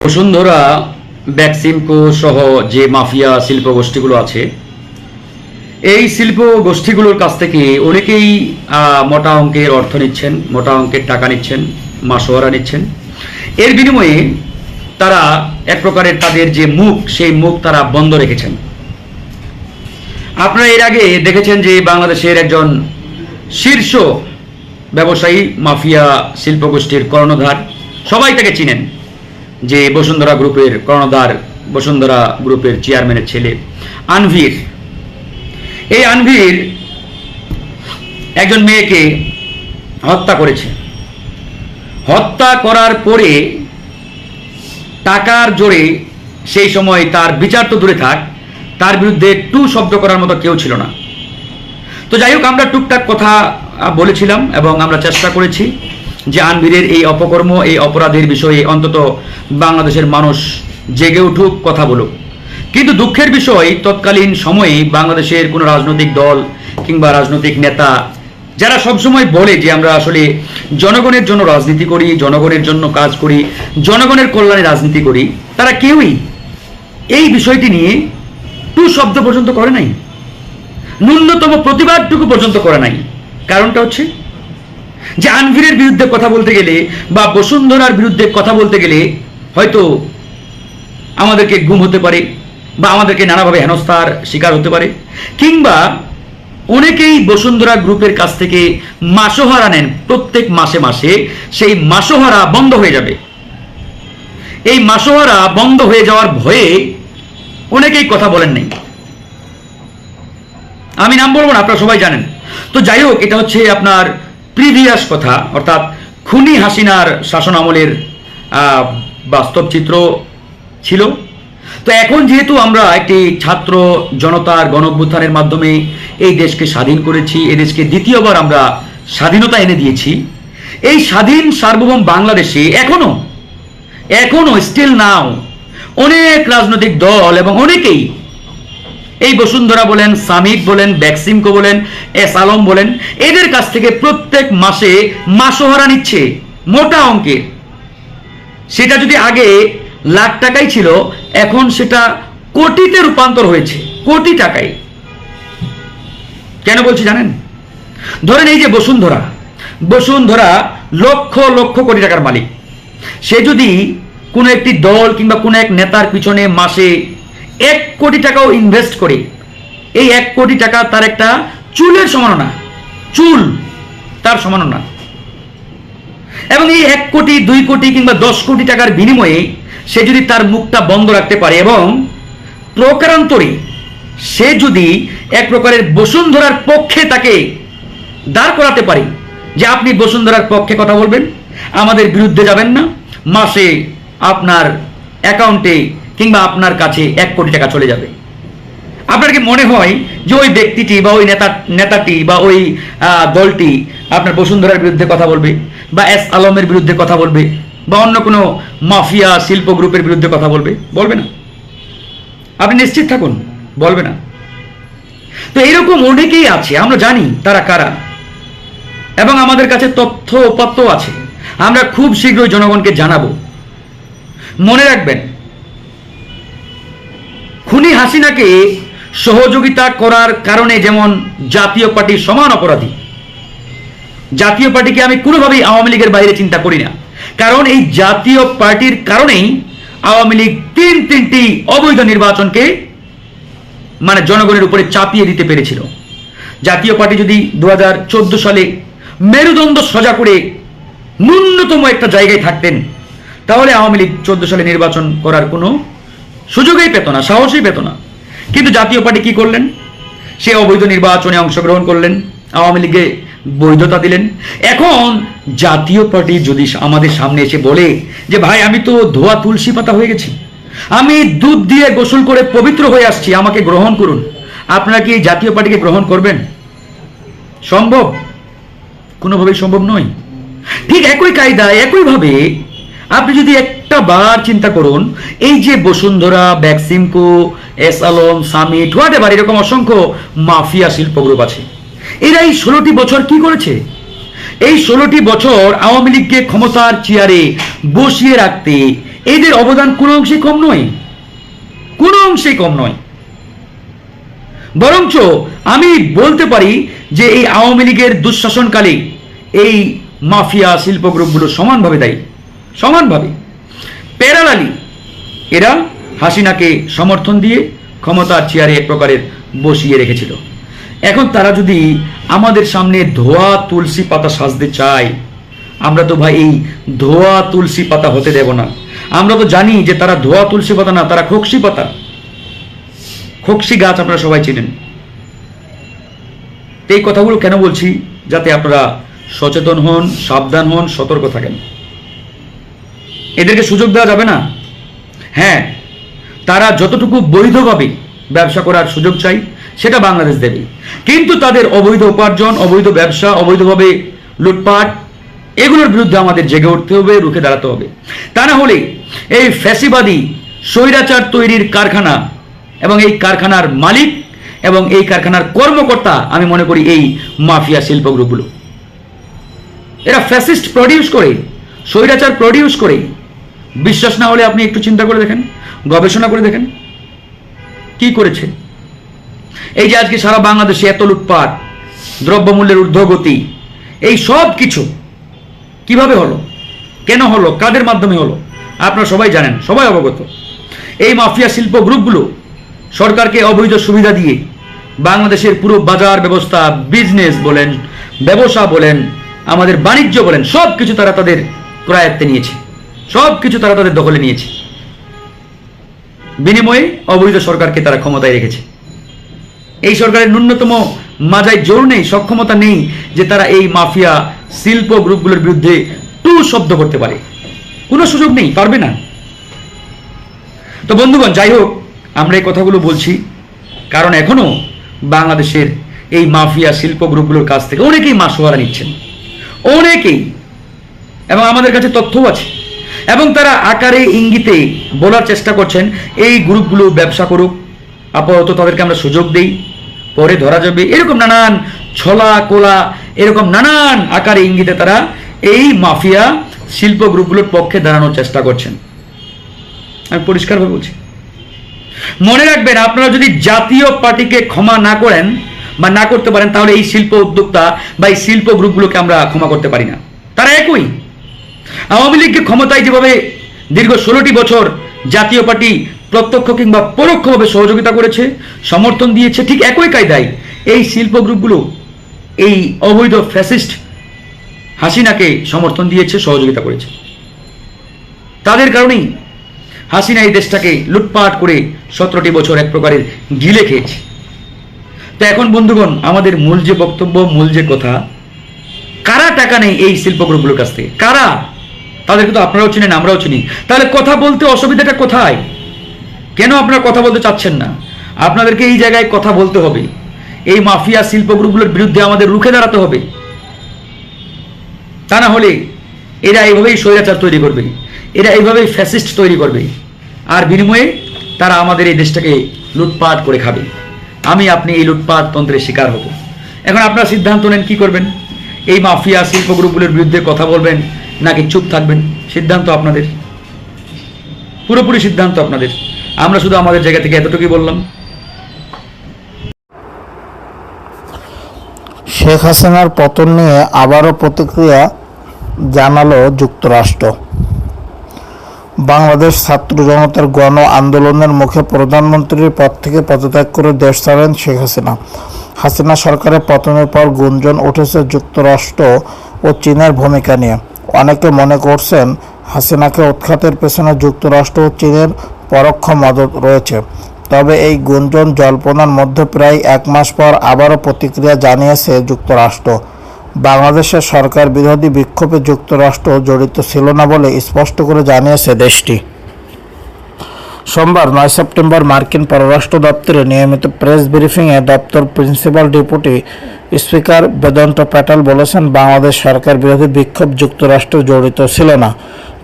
বসুন্ধরা, বেক্সিমকো সহ যে মাফিয়া শিল্প গোষ্ঠীগুলো আছে, এই শিল্প গোষ্ঠীগুলোর কাছ থেকে অনেকেই মোটা অঙ্কের অর্থ নিচ্ছেন, মোটা অঙ্কের টাকা নিচ্ছেন, মাসোহারা নিচ্ছেন। এর বিনিময়ে তারা এক প্রকারের তাদের যে মুখ, সেই মুখ তারা বন্ধ রেখেছেন। আপনারা এর আগে দেখেছেন যে বাংলাদেশের একজন শীর্ষ ব্যবসায়ী, মাফিয়া শিল্প গোষ্ঠীর কর্ণধার, সবাই তাকে চিনেন, যে বসুন্ধরা গ্রুপের কর্ণধার, বসুন্ধরা গ্রুপের চেয়ারম্যানের ছেলে আনভীর। এই আনভীর একজন মেয়েকে হত্যা করেছে। হত্যা করার পরে টাকার জোরে সেই সময় তার বিচার তো দূরে থাক, তার বিরুদ্ধে টু শব্দ করার মতো কেউ ছিল না। তো যাই হোক, আমরা টুকটাক কথা বলেছিলাম এবং আমরা চেষ্টা করেছি যে আনভীরের এই অপকর্ম, এই অপরাধের বিষয়ে অন্তত বাংলাদেশের মানুষ জেগে উঠুক, কথা বলুক। কিন্তু দুঃখের বিষয়, তৎকালীন সময়ে বাংলাদেশের কোনো রাজনৈতিক দল কিংবা রাজনৈতিক নেতা, যারা সবসময় বলে যে আমরা আসলে জনগণের জন্য রাজনীতি করি, জনগণের জন্য কাজ করি, জনগণের কল্যাণে রাজনীতি করি, তারা কেউই এই বিষয়টি নিয়ে টু শব্দ পর্যন্ত করে নাই, ন্যূনতম প্রতিবাদটুকু পর্যন্ত করে নাই। কারণটা হচ্ছে যে আনভীরের বিরুদ্ধে কথা বলতে গেলে বা বসুন্ধরার বিরুদ্ধে কথা বলতে গেলে হয়তো আমাদেরকে গুম হতে পারে বা আমাদেরকে নানাভাবে হেনস্থার শিকার হতে পারে, কিংবা অনেকেই বসুন্ধরা গ্রুপের কাছ থেকে মাসোহারা নেন। প্রত্যেক মাসে মাসে সেই মাসোহারা বন্ধ হয়ে যাবে। এই মাসোহারা বন্ধ হয়ে যাওয়ার ভয়ে অনেকেই কথা বলেন নাই। আমি নাম বলবো না, আপনারা সবাই জানেন। তো যাই হোক, এটা হচ্ছে আপনার প্রিভিয়াস কথা, অর্থাৎ খুনি হাসিনার শাসন আমলের বাস্তব চিত্র ছিল। তো এখন যেহেতু আমরা একটি ছাত্র জনতার গণঅভ্যুত্থানের মাধ্যমে এই দেশকে স্বাধীন করেছি, এই দেশকে দ্বিতীয়বার আমরা স্বাধীনতা এনে দিয়েছি, এই স্বাধীন সার্বভৌম বাংলাদেশে এখনো স্টিল নাও অনেক রাজনৈতিক দল এবং অনেকেই এই বসুন্ধরা বলেন, সামিট বলেন, বেক্সিমকো বলেন, এস আলম বলেন, এদের কাছ থেকে প্রত্যেক মাসে মাসোহারা নিচ্ছে মোটা অঙ্কের। সেটা যদি আগে লাখ টাকাই ছিল, এখন সেটা কোটিতে রূপান্তর হয়েছে, কোটি টাকায়। কেন বলছি জানেন? ধরেন এই যে বসুন্ধরা লক্ষ লক্ষ কোটি টাকার মালিক। সে যদি কোনো একটি দল কিংবা কোনো এক নেতার পিছনে মাসে 1 কোটি টাকাও ইনভেস্ট করে, এই 1 কোটি টাকা তার একটা চুলের সমানও না, চুল তার সমানও না। এবং এই 1 কোটি, 2 কোটি কিংবা 10 কোটি টাকার বিনিময়ে সে যদি তার মুখটা বন্ধ রাখতে পারে এবং প্রকারান্তরে সে যদি এক প্রকারের বসুন্ধরার পক্ষে তাকে দাঁড় করাতে পারে যে আপনি বসুন্ধরার পক্ষে কথা বলবেন, আমাদের বিরুদ্ধে যাবেন না, মাসে আপনার অ্যাকাউন্টে কিংবা আপনার কাছে 1 কোটি টাকা চলে যাবে। আপনার কি মনে হয় যে ওই ব্যক্তিটি বা ওই নেতাটি বা ওই দলটি আপনার বসুন্ধরার বিরুদ্ধে কথা বলবে বা এস আলমের বিরুদ্ধে কথা বলবে বা অন্য কোনো মাফিয়া শিল্প গ্রুপের বিরুদ্ধে কথা বলবে? বলবে না। আপনি নিশ্চিত থাকুন, বলবে না। তো এইরকম অনেকেই আছে, আমরা জানি তারা কারা এবং আমাদের কাছে তথ্য উপাত্ত আছে। আমরা খুব শীঘ্রই জনগণকে জানাবো। মনে রাখবেন, খুনি হাসিনাকে সহযোগিতা করার কারণে যেমন জাতীয় পার্টি সমান অপরাধী, জাতীয় পার্টিকে আমি কোনোভাবেই আওয়ামী লীগের বাইরে চিন্তা করি না। কারণ এই জাতীয় পার্টির কারণেই আওয়ামী লীগ তিনটি অবৈধ নির্বাচনকে মানে জনগণের উপরে চাপিয়ে দিতে পেরেছিল। জাতীয় পার্টি যদি 2014 সালে মেরুদণ্ড সোজা করে ন্যূনতম একটা জায়গায় থাকতেন, তাহলে আওয়ামী লীগ 14 সালে নির্বাচন করার কোনো সুযোগই পেত না, সাহসই পেত না। কিন্তু জাতীয় পার্টি কি করলেন? সে অবৈধ নির্বাচনে অংশগ্রহণ করলেন, আওয়ামী লীগে বৈধতা দিলেন। এখন জাতীয় পার্টি যদি আমাদের সামনে এসে বলে যে ভাই, আমি তো ধোয়া তুলসী পাতা হয়ে গেছি, আমি দুধ দিয়ে গোসল করে পবিত্র হয়ে আসছি, আমাকে গ্রহণ করুন, আপনারা কি এই জাতীয় পার্টিকে গ্রহণ করবেন? সম্ভব? কোনোভাবেই সম্ভব নয়। ঠিক একই কায়দায়, একইভাবে আপনি যদি একটা বার চিন্তা করুন, এই যে Bashundhara, Beximco, S Alam, summit, whatever, এরকম অসংখ্য মাফিয়া শিল্প গ্রুপ আছে, এরা এই 16টি বছর কি করেছে? এই 16টি বছর আওয়ামী লীগকে ক্ষমতার চেয়ারে বসিয়ে রাখতে এদের অবদান কোনো অংশেই কম নয়, কোনো অংশেই কম নয়। বরঞ্চ আমি বলতে পারি যে এই আওয়ামী লীগের দুঃশাসনকালে এই মাফিয়া শিল্প গ্রুপগুলো সমানভাবে দায়ী, সমানভাবে প্যারালালি এরা হাসিনাকে সমর্থন দিয়ে ক্ষমতার চেয়ারে এক প্রকারের বসিয়ে রেখেছিল। এখন তারা যদি আমাদের সামনে ধোয়া তুলসী পাতা সাজতে চায়, আমরা তো ভাই এই ধোয়া তুলসী পাতা হতে দেব না। আমরা তো জানি যে তারা ধোয়া তুলসী পাতা না, তারা খোকসি পাতা, খোকসি গাছ আপনারা সবাই চেনেন। এই কথাগুলো কেন বলছি? যাতে আপনারা সচেতন হন, সাবধান হন, সতর্ক থাকেন। এদেরকে সুযোগ দেওয়া যাবে না। হ্যাঁ, তারা যতটুকু বৈধভাবে ব্যবসা করার সুযোগ চাই সেটা বাংলাদেশ দেবে, কিন্তু তাদের অবৈধ উপার্জন, অবৈধ ব্যবসা, অবৈধভাবে লুটপাট, এগুলোর বিরুদ্ধে আমাদের জেগে উঠতে হবে, রুখে দাঁড়াতে হবে। তা না হলে এই ফ্যাসিবাদী স্বৈরাচার তৈরির কারখানা এবং এই কারখানার মালিক এবং এই কারখানার কর্মকর্তা, আমি মনে করি এই মাফিয়া শিল্প গ্রুপগুলো, এরা ফ্যাসিস্ট প্রডিউস করে, স্বৈরাচার প্রডিউস করে। বিশ্বাস না হলে আপনি একটু চিন্তা করে দেখেন, গবেষণা করে দেখেন কি করেছে। এই যে আজকে সারা বাংলাদেশে এত লুটপাট, দ্রব্যমূল্যের ঊর্ধ্বগতি, এই সব কিছু কিভাবে হলো, কেন হলো, কাদের মাধ্যমে হলো, আপনারা সবাই জানেন, সবাই অবগত। এই মাফিয়া শিল্প গ্রুপগুলো সরকারকে অবৈধ সুবিধা দিয়ে বাংলাদেশের পুরো বাজার ব্যবস্থা, বিজনেস বলেন, ব্যবসা বলেন, আমাদের বাণিজ্য বলেন, সব কিছু তারা তাদের ক্রয়ায়ত্তে নিয়েছে, সব কিছু তারা তাদের দখলে নিয়েছে। বিনিময়ে অবৈধ সরকারকে তারা ক্ষমতায় রেখেছে। এই সরকারের ন্যূনতম মাজায় জোর নেই, সক্ষমতা নেই যে তারা এই মাফিয়া শিল্প গ্রুপগুলোর বিরুদ্ধে টু শব্দ করতে পারে, কোনো সুযোগ নেই, পারবে না। তো বন্ধুগণ, যাই হোক, আমরা এই কথাগুলো বলছি কারণ এখনো বাংলাদেশের এই মাফিয়া শিল্প গ্রুপগুলোর কাছ থেকে অনেকেই মাসোয়ারা নিচ্ছেন, অনেকেই, এবং আমাদের কাছে তথ্যও আছে, এবং তারা আকারে ইঙ্গিতে বলার চেষ্টা করছেন এই গ্রুপগুলো ব্যবসা করুক, আপাতত তাদেরকে আমরা সুযোগ দেই, পরে ধরা যাবে, এরকম নানান ছলা কোলা, এরকম নানান আকারে ইঙ্গিতে তারা এই মাফিয়া শিল্প গ্রুপগুলোর পক্ষে দাঁড়ানোর চেষ্টা করছেন। আমি পরিষ্কারভাবে বলছি, মনে রাখবেন, আপনারা যদি জাতীয় পার্টিকে ক্ষমা না করেন বা না করতে পারেন, তাহলে এই শিল্প উদ্যোক্তা বা এই শিল্প গ্রুপগুলোকে আমরা ক্ষমা করতে পারি না। তারা একই। আওয়ামী লীগকে ক্ষমতায় যেভাবে দীর্ঘ 16টি বছর জাতীয় পার্টি প্রত্যক্ষ কিংবা পরোক্ষভাবে সহযোগিতা করেছে, সমর্থন দিয়েছে, ঠিক একই কায়দায় এই শিল্প গ্রুপগুলো এই অবৈধ ফ্যাসিস্ট হাসিনাকে সমর্থন দিয়েছে, সহযোগিতা করেছে। তাদের কারণেই হাসিনা এই দেশটাকে লুটপাট করে 17টি বছর এক প্রকারের গিলে খেয়েছে। তো এখন বন্ধুগণ, আমাদের মূল যে বক্তব্য, মূল যে কথা, কারা টাকা নেই এই শিল্প গ্রুপগুলোর কাছ থেকে? কারা? তাদেরকে তো আপনারাও চিনেন, আমরাও চিনি। তাহলে কথা বলতে অসুবিধাটা কোথায়? কেন আপনারা কথা বলতে চাচ্ছেন না? আপনাদেরকে এই জায়গায় কথা বলতে হবে। এই মাফিয়া শিল্প গ্রুপগুলোর বিরুদ্ধে আমাদের রুখে দাঁড়াতে হবে। তা না হলে এরা এইভাবেই স্বৈরাচার তৈরি করবে, এরা এইভাবেই ফ্যাসিস্ট তৈরি করবে, আর বিনিময়ে তারা আমাদের এই দেশটাকে লুটপাট করে খাবে। আমি আপনি এই লুটপাট তন্ত্রের শিকার হব। এখন আপনারা সিদ্ধান্ত নেন কি করবেন? এই মাফিয়া শিল্প গ্রুপগুলোর বিরুদ্ধে কথা বলবেন নাকি চুপ থাকবেন? সিদ্ধান্ত আপনাদের, পুরোপুরি সিদ্ধান্ত আপনাদের। আমরা শুধু আমাদের জায়গা থেকে এতটুকুই বললাম। শেখ হাসিনার পতন নিয়ে আবারও প্রতিক্রিয়া জানালো যুক্তরাষ্ট্র। বাংলাদেশ ছাত্র জনতার গণ আন্দোলনের মুখে প্রধানমন্ত্রীর পদ থেকে পদত্যাগ করে দেশ ছাড়েন শেখ হাসিনা। হাসিনা সরকারের পতনের পর গুঞ্জন উঠেছে যুক্তরাষ্ট্র ও চীনের ভূমিকা নিয়ে। অনেকে মনে করছেন হাসিনাকে উৎখাতের পেছনে যুক্তরাষ্ট্র ও চীনের পরোক্ষ মদত রয়েছে। তবে এই গুঞ্জন জল্পনার মধ্যে প্রায় এক মাস পর আবারও প্রতিক্রিয়া জানিয়েছে যুক্তরাষ্ট্র। বাংলাদেশের সরকার বিরোধী বিক্ষোভে যুক্তরাষ্ট্র জড়িত ছিল না বলে স্পষ্ট করে জানিয়েছে দেশটি। সোমবার 9 সেপ্টেম্বর মার্কিন পররাষ্ট্র দপ্তরে নিয়মিত প্রেস ব্রিফিংয়ে দপ্তর principal deputy speaker Vedanta Patel বলেছেন, বাংলাদেশ সরকার বিরোধী বিক্ষোভ যুক্তরাষ্ট্র জড়িত ছিল না।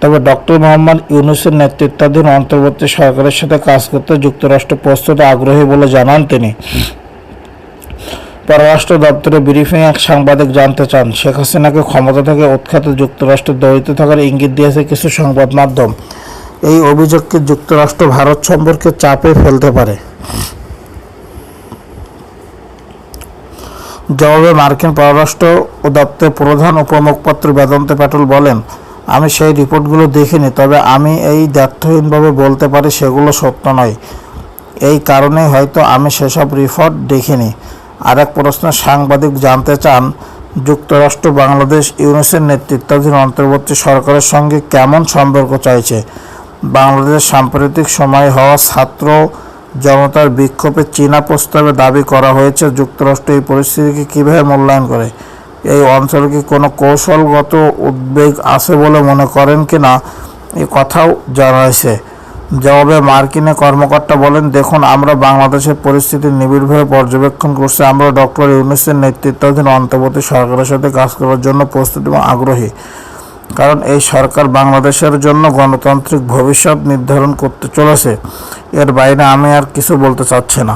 তবে ডক্টর মোহাম্মদ ইউনূসের নেতৃত্বাধীন অন্তর্বর্তী সরকারের সাথে কাজ করতে যুক্তরাষ্ট্র প্রস্তুত, আগ্রহী বলে জানান তিনি। পররাষ্ট্র দপ্তরের ব্রিফিংয়ে এক সাংবাদিক জানতে চান, শেখ হাসিনাকে ক্ষমতা থেকে উৎখাতে যুক্তরাষ্ট্রের জড়িত থাকার ইঙ্গিত দিয়েছে কিছু সংবাদ মাধ্যম। এই অভিযোগকে যুক্তরাষ্ট্র ভারত সম্পর্কে চাপে ফেলতে পারে। জবাবে মার্কিন পররাষ্ট্র দপ্তরের প্রধান উপমুখপাত্র বেদান্ত প্যাটেল বলেন, আমি সেই রিপোর্টগুলো দেখিনি, তবে আমি এই দ্ব্যর্থহীনভাবে বলতে পারি সেগুলো সত্য নয়। এই কারণেই হয়তো আমি সেসব রিপোর্ট দেখিনি। আরেক প্রশ্নে সাংবাদিক জানতে চান, যুক্তরাষ্ট্র বাংলাদেশ ইউনুসের নেতৃত্বাধীন অন্তর্বর্তী সরকারের সঙ্গে কেমন সম্পর্ক চাইছে? বাংলাদেশের সাম্প্রতিক সময়ে হওয়া ছাত্র জনতার বিক্ষোভে চীনা প্রস্তাবে দাবি করা হয়েছে, যুক্তরাষ্ট্র এই পরিস্থিতিকে কীভাবে মূল্যায়ন করে? এই অঞ্চলে কি কোনো কৌশলগত উদ্বেগ আছে বলে মনে করেন কি না, এই কথাও জানাইছে। জবাবে মার্কিন কর্মকর্তা বলেন, দেখুন, আমরা বাংলাদেশের পরিস্থিতি নিবিড়ভাবে পর্যবেক্ষণ করছি। আমরা ডক্টর ইউনূসের নেতৃত্বাধীন অন্তর্বর্তী সরকারের সাথে কাজ করার জন্য প্রস্তুত এবং আগ্রহী, কারণ এই সরকার বাংলাদেশের জন্য গণতান্ত্রিক ভবিষ্যৎ নির্ধারণ করতে চলেছে। এর বাইরে আমি আর কিছু বলতে চাচ্ছি না।